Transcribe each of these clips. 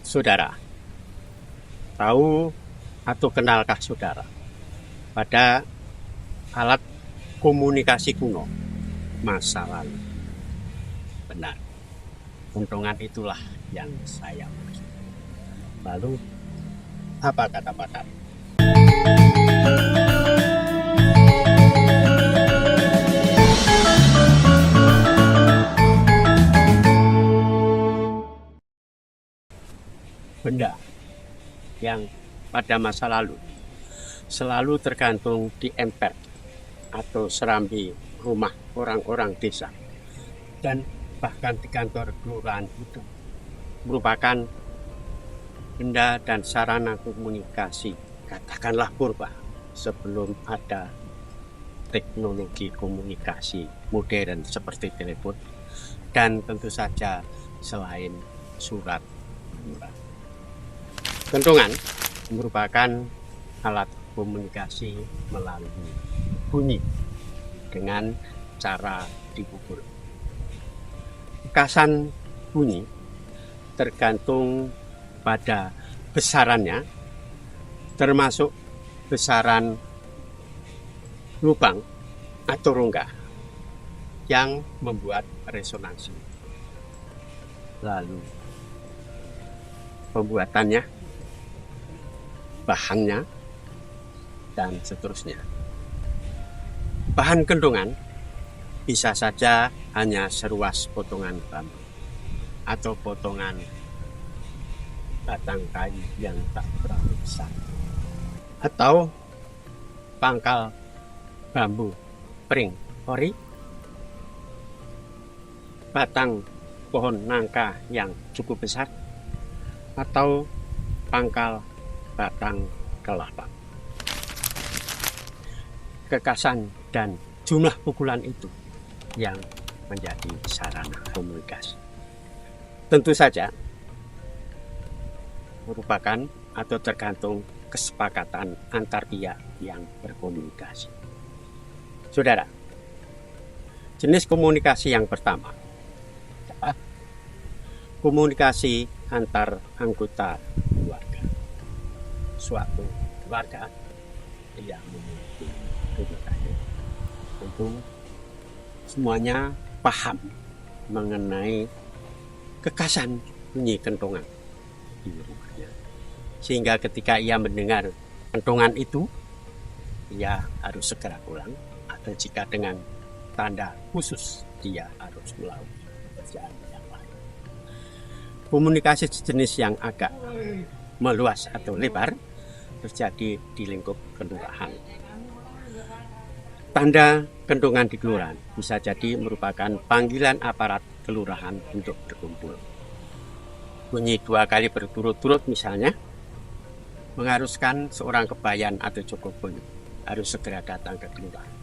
Saudara, tahu atau kenalkah saudara pada alat komunikasi kuno masa lalu? Benar, kentongan itulah yang saya maksud. Lalu, apa kata pakar? Benda yang pada masa lalu selalu tergantung di emper atau serambi rumah orang-orang desa dan bahkan di kantor kelurahan itu merupakan benda dan sarana komunikasi, katakanlah purba, sebelum ada teknologi komunikasi modern seperti telepon dan tentu saja selain surat menyurat. Kentongan merupakan alat komunikasi melalui bunyi dengan cara dipukul. Bekasan bunyi tergantung pada besarannya, termasuk besaran lubang atau rongga yang membuat resonansi. Lalu pembuatannya, bahannya, dan seterusnya. Bahan kentongan bisa saja hanya seruas potongan bambu atau potongan batang kayu yang tak terlalu besar, atau pangkal bambu pring ori, batang pohon nangka yang cukup besar, atau pangkal batang kelapa. Kekasan dan jumlah pukulan itu yang menjadi sarana komunikasi. Tentu saja merupakan atau tergantung kesepakatan antar pihak yang berkomunikasi. Saudara, jenis komunikasi yang pertama adalah komunikasi antar anggota keluarga. Suatu keluarga yang memiliki keluarga tentu semuanya paham mengenai kekasan bunyi kentongan di rumahnya, sehingga ketika ia mendengar kentongan itu, ia harus segera pulang, atau jika dengan tanda khusus dia harus melakukan pekerjaan yang lain. Komunikasi jenis yang agak meluas atau lebar terjadi di lingkup kelurahan. Tanda kentongan di kelurahan bisa jadi merupakan panggilan aparat kelurahan untuk berkumpul. Bunyi 2 kali berturut-turut misalnya mengharuskan seorang kebayan atau jogoboyo harus segera datang ke kelurahan.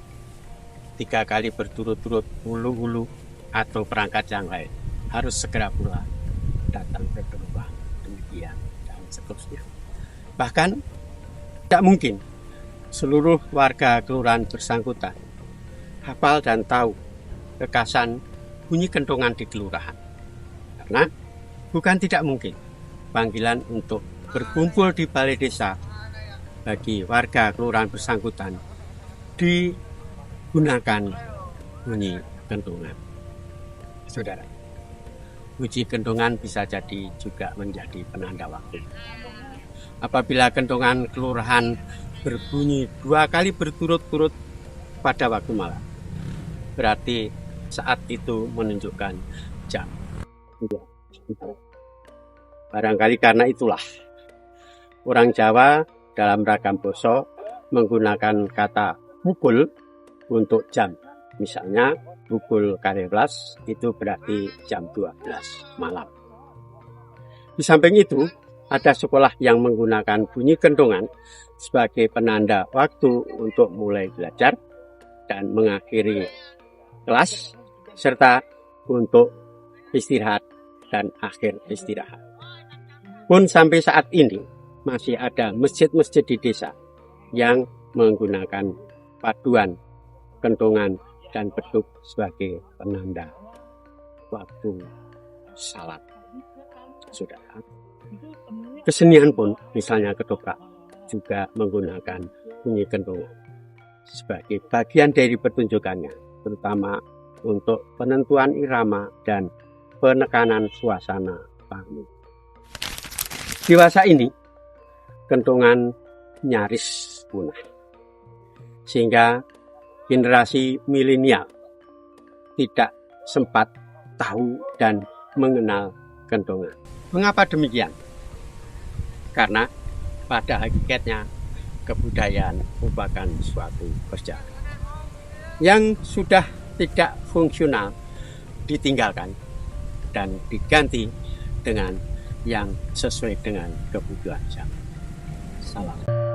3 kali berturut-turut hulu-hulu atau perangkat yang lain harus segera pula datang ke kelurahan, demikian dan seterusnya. Bahkan tidak mungkin seluruh warga kelurahan bersangkutan hafal dan tahu kekasan bunyi kentongan di kelurahan, karena bukan tidak mungkin panggilan untuk berkumpul di balai desa bagi warga kelurahan bersangkutan digunakan bunyi kentongan. Saudara, bunyi kentongan bisa jadi juga menjadi penanda waktu. Apabila kentongan kelurahan berbunyi 2 kali berturut-turut pada waktu malam, berarti saat itu menunjukkan jam. Barangkali karena itulah orang Jawa dalam ragam basa menggunakan kata pukul untuk jam. Misalnya pukul 12 itu berarti jam 12 malam. Di samping itu, ada sekolah yang menggunakan bunyi kentongan sebagai penanda waktu untuk mulai belajar dan mengakhiri kelas, serta untuk istirahat dan akhir istirahat. Pun sampai saat ini masih ada masjid-masjid di desa yang menggunakan paduan kentongan dan beduk sebagai penanda waktu salat. Saudara, Kesenian pun, misalnya ketoprak, juga menggunakan bunyi kentongan sebagai bagian dari pertunjukannya, terutama untuk penentuan irama dan penekanan suasana panggung. Dewasa ini, kentongan nyaris punah, sehingga generasi milenial tidak sempat tahu dan mengenal kentongan. Mengapa demikian? Karena pada hakikatnya kebudayaan merupakan suatu perjalanan yang sudah tidak fungsional ditinggalkan dan diganti dengan yang sesuai dengan kebutuhan zaman. Salam.